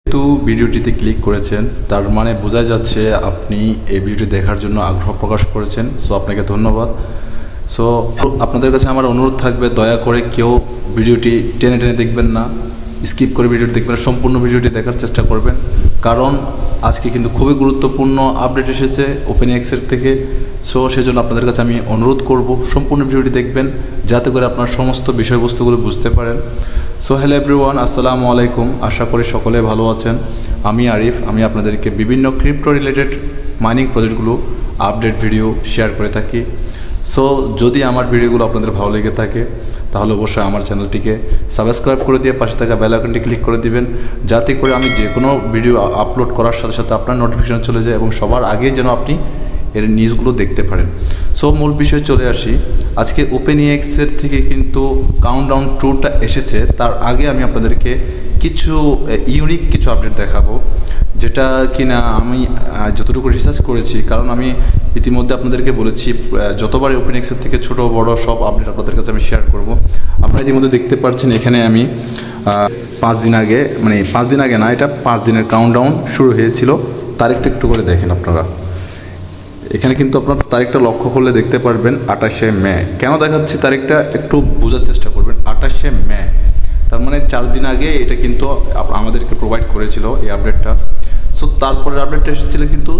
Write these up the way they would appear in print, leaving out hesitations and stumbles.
যেহেতু ভিডিওটিতে ক্লিক করেছেন তার মানে বোঝা যাচ্ছে আপনি এই ভিডিওটি দেখার জন্য আগ্রহ প্রকাশ করেছেন। সো আপনাকে ধন্যবাদ। সো আপনাদের কাছে আমার অনুরোধ থাকবে, দয়া করে কেউ ভিডিওটি টেনে টেনে দেখবেন না, স্কিপ করে ভিডিওটি দেখবেন না, সম্পূর্ণ ভিডিওটি দেখার চেষ্টা করবেন। কারণ আজকে কিন্তু খুবই গুরুত্বপূর্ণ আপডেট এসেছে ওপেনএক্সের থেকে। সো সেজন্য আপনাদের কাছে আমি অনুরোধ করব সম্পূর্ণ ভিডিওটি দেখবেন, যাতে করে আপনার সমস্ত বিষয়বস্তুগুলো বুঝতে পারেন। সো হ্যালো এভরিওয়ান, আসসালামু আলাইকুম। আশা করি সকলে ভালো আছেন। আমি আরিফ, আমি আপনাদেরকে বিভিন্ন ক্রিপ্টো রিলেটেড মাইনিং প্রজেক্টগুলো আপডেট ভিডিও শেয়ার করে থাকি। সো যদি আমার ভিডিওগুলো আপনাদের ভালো লেগে থাকে তাহলে অবশ্যই আমার চ্যানেলটিকে সাবস্ক্রাইব করে দিয়ে পাশে থাকা বেল আইকনটি ক্লিক করে দিবেন, যাতে করে আমি যে কোনো ভিডিও আপলোড করার সাথে সাথে আপনার নোটিফিকেশন চলে যায় এবং সবার আগে যেন আপনি এর নিউজগুলো দেখতে পারেন। সো মূল বিষয়ে চলে আসি। আজকে ওপেনএক্সের থেকে কিন্তু কাউন্টডাউন 2টা এসেছে। তার আগে আমি আপনাদেরকে কিছু ইউনিক কিছু আপডেট দেখাবো, যেটা কিনা আমি যতটুকু রিসার্চ করেছি। কারণ আমি ইতিমধ্যে আপনাদেরকে বলেছি যতবার ওপেনএক্সের থেকে ছোট বড় সব আপডেট আপনাদের কাছে আমি শেয়ার করব। আপনারা ইতিমধ্যে দেখতে পাচ্ছেন এখানে আমি 5 দিন আগে, মানে 5 দিন আগে না, এটা 5 দিনের কাউন্টডাউন শুরু হয়েছিল। তারিখটা একটু করে দেখেন আপনারা। এখানে কিন্তু আপনার তারিখটা লক্ষ্য করলে দেখতে পারবেন 28শে মে। কেন দেখাচ্ছি তারিখটা একটু বোঝার চেষ্টা করবেন। 28শে মে, তার মানে 4 দিন আগে এটা কিন্তু আমাদেরকে প্রোভাইড করেছিল এই আপডেটটা। সো তারপরের আপডেটটা এসেছিল কিন্তু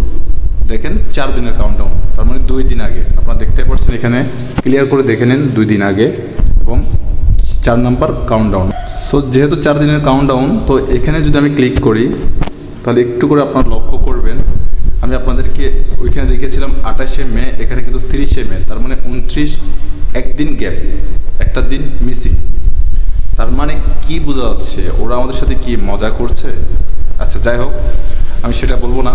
দেখেন 4 দিনের কাউন্টডাউন, তার মানে 2 দিন আগে। আপনারা দেখতে পাচ্ছেন এখানে ক্লিয়ার করে দেখে নেন 2 দিন আগে এবং 4 নাম্বার কাউন্টডাউন। সো যেহেতু 4 দিনের কাউন্টডাউন, তো এখানে যদি আমি ক্লিক করি তাহলে একটু করে আপনারা লক্ষ্য করবেন। আমি আপনাদেরকে ওইখানে দেখিয়েছিলাম 28শে মে, এখানে কিন্তু 30শে মে, তার মানে 29, একদিন গ্যাপ, একটা দিন মিসিং। তার মানে কি বোঝা যাচ্ছে? ওরা আমাদের সাথে কি মজা করছে? আচ্ছা যাই হোক, আমি সেটা বলবো না।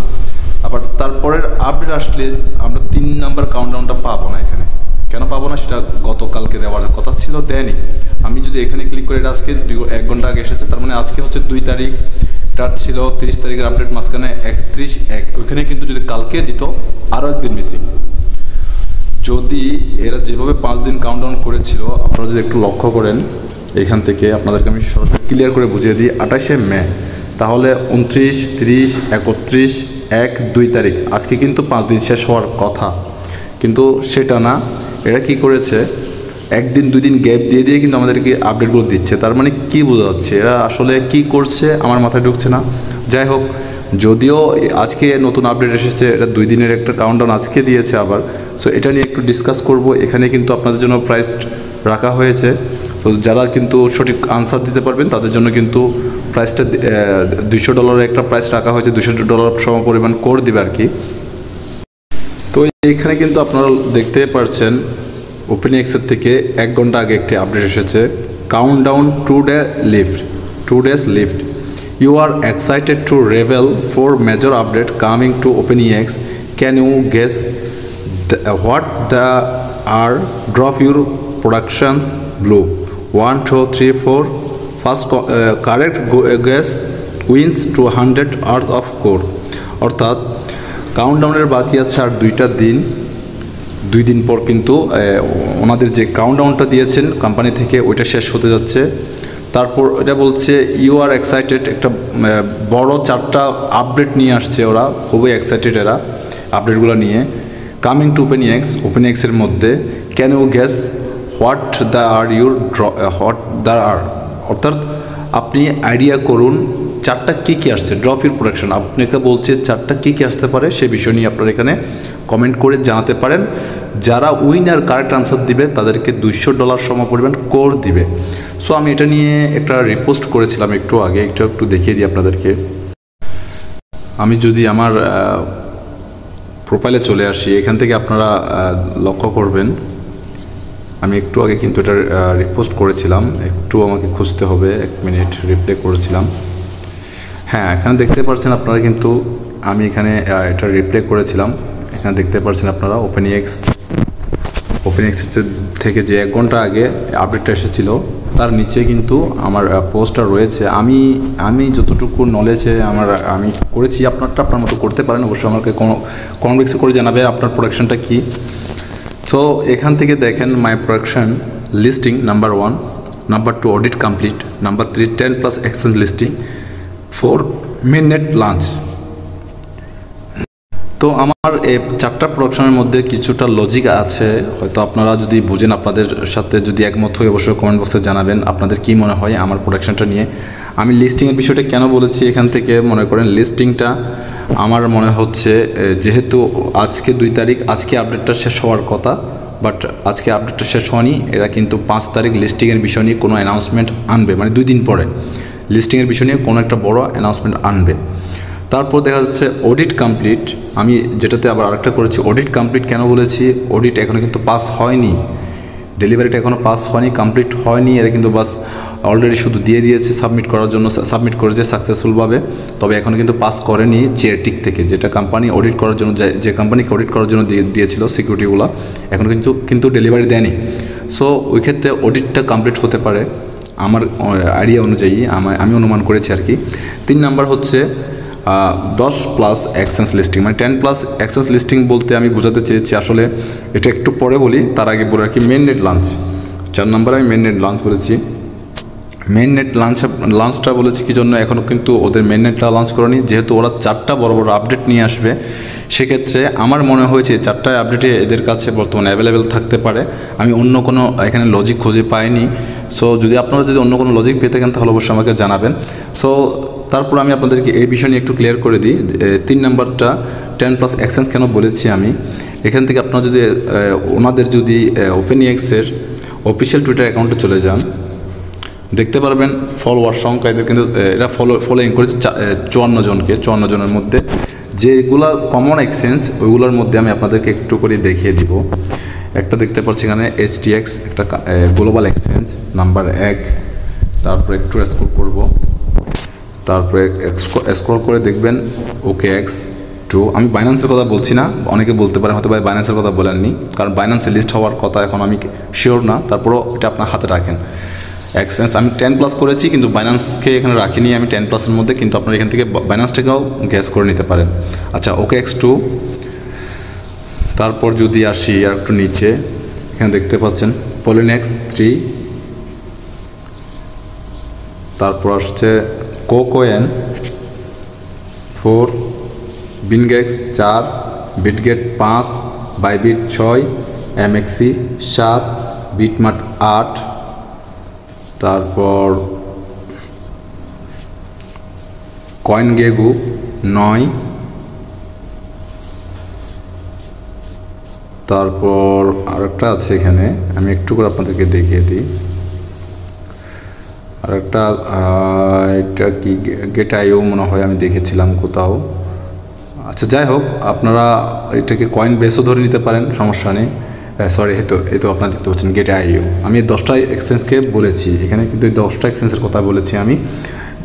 আবার তারপরের আপডেট আসলে আমরা 3 নাম্বার কাউন্টডাউনটা পাবো না। এখানে কেন পাবো না? সেটা গতকালকে দেওয়ার কথা ছিল, দেয়নি। আমি যদি এখানে ক্লিক করে, এটা আজকে 1 ঘন্টা আগে এসেছে, তার মানে আজকে হচ্ছে 2 তারিখ, এটা ছিল 30 তারিখের আপডেট, মাঝখানে 31/1। ওইখানে কিন্তু যদি কালকে দিত আরও একদিন মিসিং। যদি এরা যেভাবে 5 দিন কাউন্টডাউন করেছিল, আপনারা যদি একটু লক্ষ্য করেন, এখান থেকে আপনাদেরকে আমি সরাসরি ক্লিয়ার করে বুঝিয়ে দিই। 28শে মে, তাহলে 29, 30, 31, 1, 2 তারিখ, আজকে কিন্তু 5 দিন শেষ হওয়ার কথা, কিন্তু সেটা না। এরা কি করেছে, 1 দিন 2 দিন গ্যাপ দিয়ে দিয়ে কিন্তু আমাদেরকে আপডেটগুলো দিচ্ছে। তার মানে কি বোঝা যাচ্ছে এরা আসলে কি করছে আমার মাথায় ঢুকছে না। যাই হোক, যদিও আজকে নতুন আপডেট এসেছে, এটা 2 দিনের একটা কাউন্টডাউন আজকে দিয়েছে আবার। সো এটা নিয়ে একটু ডিসকাস করব। এখানে কিন্তু আপনাদের জন্য প্রাইস রাখা হয়েছে। তো যারা কিন্তু সঠিক আনসার দিতে পারবেন তাদের জন্য কিন্তু প্রাইসটা $200 একটা প্রাইস রাখা হয়েছে, $200 সমপরিমাণ কোর দিবে আর কি। তো এখানে কিন্তু আপনারা দেখতে পাচ্ছেন ওপেনএক্সের থেকে 1 ঘন্টা আগে একটি আপডেট এসেছে, countdown 2 days left. You are excited to reveal 4 major update coming to OpenEX. Can you guess what they are? Drop your productions blue. 1, 2, 3, 4. First correct guess wins 200 Earth of Core. অর্থাৎ কাউন্টডাউনের বাকি আছে আর 2টা দিন। 2 দিন পর কিন্তু ওনাদের যে কাউন্টডাউনটা দিয়েছেন কোম্পানি থেকে, ওইটা শেষ হতে যাচ্ছে। তারপর এটা বলছে ইউ আর এক্সাইটেড, একটা বড় 4টা আপডেট নিয়ে আসছে ওরা, খুবই এক্সাইটেড এরা আপডেটগুলো নিয়ে। কামিং টু ওপেনএক্সের মধ্যে can you guess what the আর, অর্থাৎ আপনি আইডিয়া করুন 4টা কী আসছে। ড্রপ ইউর প্রোডাকশন, আপনাকে বলছে 4টা কী আসতে পারে, সে বিষয় নিয়ে আপনারা এখানে কমেন্ট করে জানাতে পারেন। যারা উইনার কারেক্ট আনসার দিবে তাদেরকে $200 সমপরিমাণ কোর দিবে। সো আমি এটা নিয়ে একটা রিপোস্ট করেছিলাম একটু আগে, একটু দেখিয়ে দিই আপনাদেরকে। আমি যদি আমার প্রোফাইলে চলে আসি, এখান থেকে আপনারা লক্ষ্য করবেন আমি একটু আগে কিন্তু এটা রিপোস্ট করেছিলাম। একটু আমাকে খুঁজতে হবে, 1 মিনিট রিপ্লে করেছিলাম। হ্যাঁ, এখানে দেখতে পাচ্ছেন আপনারা, কিন্তু আমি এখানে এটা রিপ্লে করেছিলাম। এখানে দেখতে পাচ্ছেন আপনারা ওপেনএক্সের থেকে যে 1 ঘন্টা আগে আপডেটটা এসেছিল, তার নিচে কিন্তু আমার পোস্টটা রয়েছে। আমি যতটুকু নলেজে আমি করেছি, আপনারটা আপনার মতো করতে পারেন। অবশ্যই আমাকে কমেন্ট করে জানাবে আপনার প্রোডাকশনটা কী। তো এখান থেকে দেখেন my production listing number 1, number 2 audit complete, number 3 10+ exchange listing, 4 midnight launch. তো আমার এই 4টা প্রোডাকশনের মধ্যে কিছুটা লজিক আছে, হয়তো আপনারা যদি বুঝেন, আপনাদের সাথে যদি একমত হয়ে অবশ্যই কমেন্ট বক্সে জানাবেন আপনাদের কি মনে হয় আমার প্রোডাকশনটা নিয়ে। আমি লিস্টিংয়ের বিষয়টা কেন বলেছি, এখান থেকে মনে করেন লিস্টিংটা আমার মনে হচ্ছে যেহেতু আজকে 2 তারিখ, আজকে আপডেটটা শেষ হওয়ার কথা, বাট আজকে আপডেটটা শেষ হয়নি, এরা কিন্তু 5 তারিখ লিস্টিংয়ের বিষয় নিয়ে কোনো অ্যানাউন্সমেন্ট আনবে, মানে 2 দিন পরে লিস্টিংয়ের বিষয় নিয়ে কোনো একটা বড় অ্যানাউন্সমেন্ট আনবে। তারপর দেখা যাচ্ছে অডিট কমপ্লিট, আমি যেটাতে আবার আরেকটা করেছি অডিট কমপ্লিট। কেন বলেছি অডিট এখনও কিন্তু পাস হয়নি, ডেলিভারিটা এখনও পাস হয়নি, কমপ্লিট হয়নি, এরা কিন্তু বাস অলরেডি শুধু দিয়ে দিয়েছে সাবমিট করার জন্য, সাবমিট করেছে সাকসেসফুলভাবে, তবে এখনও কিন্তু পাস করেনি চেয়ারটিক থেকে, যেটা কোম্পানি অডিট করার জন্য, যে কোম্পানিকে অডিট করার জন্য দিয়েছিল সিকিউরিটিগুলো, এখনও কিন্তু ডেলিভারি দেয়নি। সো ওই ক্ষেত্রে অডিটটা কমপ্লিট হতে পারে আমার আইডিয়া অনুযায়ী, আমি অনুমান করেছি আর কি। 3 নাম্বার হচ্ছে 10+ এক্সচেঞ্জ লিস্টিং, মানে 10+ এক্সচেঞ্জ লিস্টিং বলতে আমি বোঝাতে চেয়েছি, আসলে এটা একটু পরে বলি, তার আগে বলে আর কি মেইননেট লঞ্চ। 4 নম্বরে আমি মেইননেট লঞ্চ বলেছি। মেইননেট লঞ্চটা বলেছি কি জন্য, এখনও কিন্তু ওদের মেইননেটটা লঞ্চ করেনি, যেহেতু ওরা 4টা বড় বড় আপডেট নিয়ে আসবে, সেক্ষেত্রে আমার মনে হয়েছে 4টা আপডেটে এদের কাছে বর্তমানে অ্যাভেলেবেল থাকতে পারে। আমি অন্য কোনো এখানে লজিক খুঁজে পাইনি। সো যদি আপনারা অন্য কোনো লজিক পেয়ে থাকেন তাহলে অবশ্যই আমাকে জানাবেন। সো তারপর আমি আপনাদেরকে এই বিষয় নিয়ে একটু ক্লিয়ার করে দিই। 3 নাম্বারটা 10+ এক্সচেঞ্জ কেন বলেছি আমি, এখান থেকে আপনারা যদি ওনাদের যদি ওপেনএক্সের অফিসিয়াল টুইটার অ্যাকাউন্টে চলে যান, দেখতে পারবেন ফলোয়ার সংখ্যা এদের কিন্তু এরা ফলোইং করেছে 54 জনকে। 54 জনের মধ্যে যেগুলো কমন এক্সচেঞ্জ ওইগুলোর মধ্যে আমি আপনাদেরকে একটু করে দেখিয়ে দিব। একটা দেখতে পাচ্ছি এখানে STX, একটা গ্লোবাল এক্সচেঞ্জ নাম্বার 1। তারপরে একটু স্ক্রল করব, তারপরে স্ক্রল করে দেখবেন OKX 2। আমি বাইন্যান্সের কথা বলছি না, অনেকে বলতে পারে হয়তো বাইন্যান্সের কথা বলেননি, কারণ বাইন্যান্সে লিস্ট হওয়ার কথা এখন আমি শিওর না, তারপরেও এটা আপনার হাতে রাখেন। এক্সচেঞ্জ আমি 10+ করেছি, কিন্তু বাইন্যান্সকে এখানে রাখিনি আমি 10+-এর মধ্যে, কিন্তু আপনারা এখান থেকে বাইন্যান্সটাকেও গ্যাস করে নিতে পারেন। আচ্ছা OKX 2। তারপর যদি আসি আর একটু নিচে, এখানে দেখতে পাচ্ছেন Poloniex 3। তারপর আসছে KuCoin 4, BingX 4, Bitget 5, Bybit 6, MXC 7, Bitmart 8, তারপর CoinGecko 9, তারপর আরেকটা আছে এখানে, আমি একটু করে আপনাদেরকে দেখিয়ে দিই। আরেকটা এটা কি Gate.io মনে হয় আমি দেখেছিলাম কোথাও। আচ্ছা যাই হোক, আপনারা এটাকে Coinbase-ও ধরে নিতে পারেন, সমস্যা নেই। সরি, এই তো আপনারা দেখতে পাচ্ছেন Gate.io। আমি 10টা এক্সচেঞ্জকে বলেছি, এখানে কিন্তু এই 10টা এক্সচেঞ্জের কথা বলেছি আমি।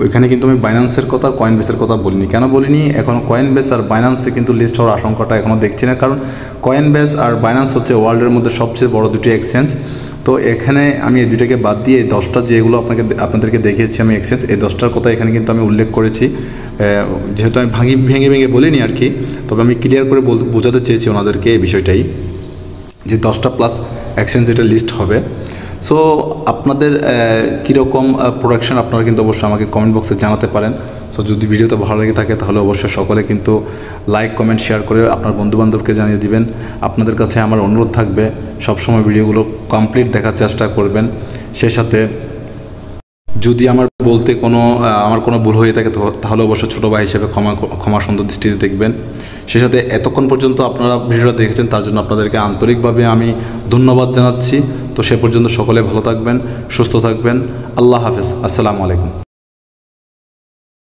ওইখানে কিন্তু আমি বাইন্যান্সের কথা আর Coinbase-এর কথা বলিনি। কেন বলিনি, এখনও Coinbase আর বাইন্যান্সে কিন্তু লিস্ট হওয়ার আশঙ্কাটা এখনও দেখছি না, কারণ Coinbase আর বাইন্যান্স হচ্ছে ওয়ার্ল্ডের মধ্যে সবচেয়ে বড় 2টি এক্সচেঞ্জ। তো এখানে আমি এই 2টাকে বাদ দিয়ে এই 10টা যেগুলো আপনাদেরকে দেখিয়েছি আমি এক্সচেঞ্জ, এই 10টার কথা এখানে কিন্তু আমি উল্লেখ করেছি, যেহেতু আমি ভেঙে বলিনি আর কি, তবে আমি ক্লিয়ার করে বোঝাতে চেয়েছি ওনাদেরকে এই বিষয়টাই, যে 10টা+ এক্সচেঞ্জ এটা লিস্ট হবে। সো আপনাদের কীরকম প্রোডাকশন আপনারা কিন্তু অবশ্যই আমাকে কমেন্ট বক্সে জানাতে পারেন। সো যদি ভিডিওটা ভালো লেগে থাকে তাহলে অবশ্যই সকলে কিন্তু লাইক, কমেন্ট, শেয়ার করে আপনার বন্ধুবান্ধবকে জানিয়ে দিবেন। আপনাদের কাছে আমার অনুরোধ থাকবে সবসময় ভিডিওগুলো কমপ্লিট দেখার চেষ্টা করবেন। সেই সাথে যদি আমার বলতে আমার কোনো ভুল হয়ে থাকে তাহলে অবশ্যই ছোটো ভাই হিসেবে ক্ষমা সুন্দর দৃষ্টিতে দেখবেন। সেই সাথে এতক্ষণ পর্যন্ত আপনারা ভিডিওটা দেখেছেন তার জন্য আপনাদেরকে আন্তরিকভাবে আমি ধন্যবাদ জানাচ্ছি। তো সে পর্যন্ত সকলে ভালো থাকবেন, সুস্থ থাকবেন। আল্লাহ হাফেজ, আসসালামু আলাইকুম।